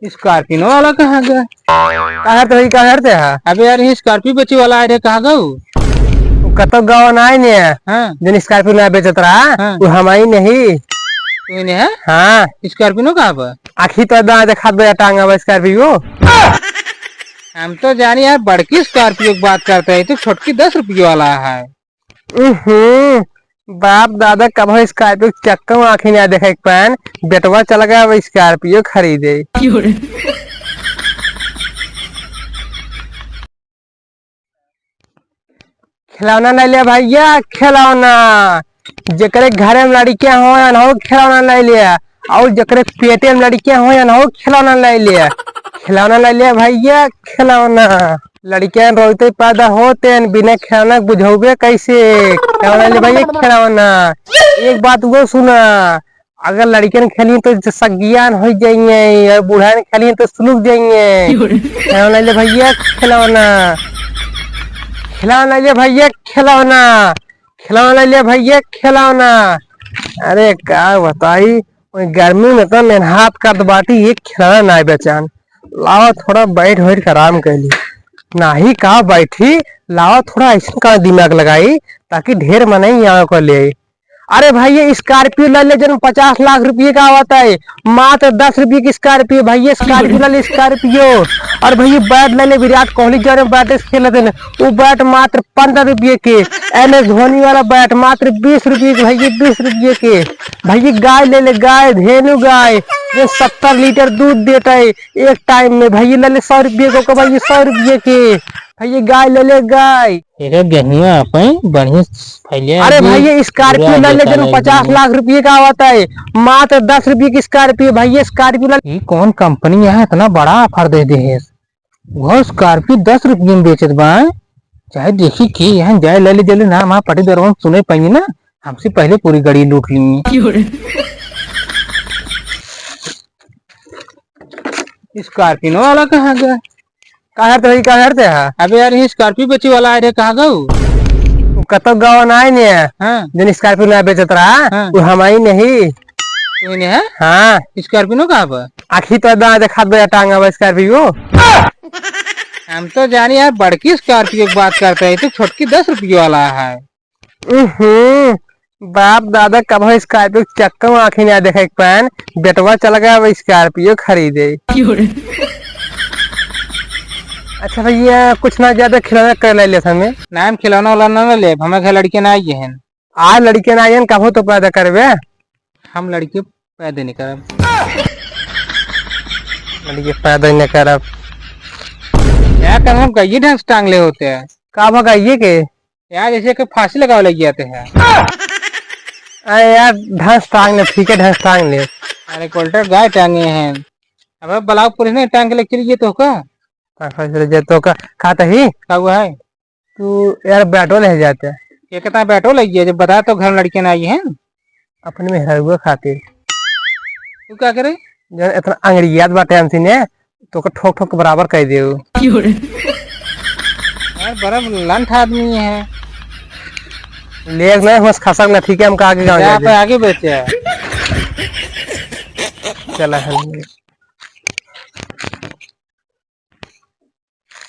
Scorpio वाला कहाँ गया? कहाँ तो कहाँ थे? अबे यार ये स्कॉर्पियो बेचे वाला आए रे, कहाँ गऊ? कतो गाँव ना ने हाँ जन स्कॉर्पियो ना बेचत रहा हाँ। वो हमारी नहीं। तू इन्हें है हाँ स्कॉर्पियो कहाँ पर? आखी तो दाँत देखा दो टांगा स्कॉर्पियो। हम तो जानी यार बड़की स्कॉर्पियो की बात करते हैं, तो छोटकी 10 रुपये वाला है। बाप दादा कब हो स्कॉर्पियो चक्कर में आखी ना देखा एक पैन बेटवा चला गया वो स्कॉर्पियो खरीदे। खिलौना ले लिया भैया खिलौना। जकरे घरे में लड़कियां हो या ना हो खिलौना ले लिया, और जकरे पेटे में लड़कियां हो या ना हो खिलौना ले लिया। खिलौना ले लिया भैया खिलौना। लड़कियां रोते पैदा होते हैं बिना खिलौना बुझोगे कैसे? खिलौना ले भैया खिलौना। एक बात वो सुना, अगर लड़कियां खेली तो सज्ञान हो जाएंगे और बूढ़ा खेली तो सुलूक जाएंगे। खिलौना ले भैया खिलौना। खिलौना ले भैया खिलौना। खिलौना ले भैया खिलौना। अरे क्या बताई गर्मी में तो मेहनत कर बाटी एक खिलौना ना बेचान। लाओ थोड़ा बैठ बैठ कर आराम कर ली नाही कहा बैठी। लाओ थोड़ा ऐसा का दिमाग लगाई ताकि ढेर मनाई यहाँ को ले। अरे भैया स्कॉर्पियो ले ले जन 50 लाख रुपये का होता है, मात्र 10 रुपये की स्कॉर्पियो। भैया स्कॉर्पियो ले ले स्कॉर्पियो। और भैया बैट ले ले विराट कोहली जो बैट खेलते हैं वो बैट मात्र 15 रुपये के। MS धोनी वाला बैट मात्र 20 रुपये के भैया 20 रुपये के। भैया गाय ले ले गाय धेनु गाय जो 70 लीटर दूध देता है एक टाइम में। भैया ले ले 100 रुपये को भैया 100 रुपये के। भैया गाय ले ले गाय। बढ़िया। अरे भैया स्कॉर्पियो ले ले जन 50 लाख रुपये का होता है, मात्र 10 रुपये की स्कॉर्पियो। भैया स्कॉर्पियो ये कौन कंपनी है इतना बड़ा ऑफर दे दे है? वो स्कॉर्पियो 10 रुपये में बेचत बा। चाहे देखी कि यहाँ जाए ले ले जल्दी ना वहाँ पटी दरवान सुने पाएंगे ना, हमसे पहले पूरी गाड़ी लूट ली। स्कॉर्पियो वाला कहाँ गया? कहाँ थे? अबे यार ये स्कॉर्पियो बेचे वाला आए रे, कहाँ गऊ? कतो गाँव ना ने हाँ जन स्कॉर्पियो ना बेचत रहा हाँ। वो हमारी नहीं। तू इन्हें है हाँ स्कॉर्पियो कहाँ पर? आखी तो दाँत देखा दो टांगा स्कॉर्पियो। हम तो जानी यार बड़की स्कॉर्पियो की बात करते हैं, तो छोटकी 10 रुपये वाला है। बाप दादा कब हो स्कॉर्पियो चक्कर में आखी ना देखा एक पैन बेटवा चला गया वो स्कॉर्पियो खरीदे। अच्छा भैया कुछ ना ज्यादा खिलौना कर ले हमें। नाम खिलौना वाला ना ले, हमें घर लड़के ना आई है। आज लड़के ना आई कब हो तो पैदा करवे। हम लड़के पैदा नहीं करब। लड़के पैदा नहीं करब यार कर हम कई ढंग से टांगले होते हैं। का भगाइए के यार जैसे कि फांसी लगावे लग जाते हैं। अरे यार ढंस टांग ले ठीक है ढंस टांग ले। अरे कोल्टर गाय टांगे हैं। अब बलाव पुलिस ने टांग के लेके चलिए तो का तो खाता ही क्या हुआ है? तू यार बैटो ले जाते ये कहता है बैठो लगी है, जब बता तो घर लड़के ना आई है अपने में हरुआ खातिर। तू क्या करे? जब इतना अंग्रेजियात बाटे हमसे ने तो ठोक ठोक बराबर कह दे। यार बड़ा लंठ आदमी है। लेग नहीं बस खसक ना ठीक है हम आगे गाँव आगे बेचे चला है।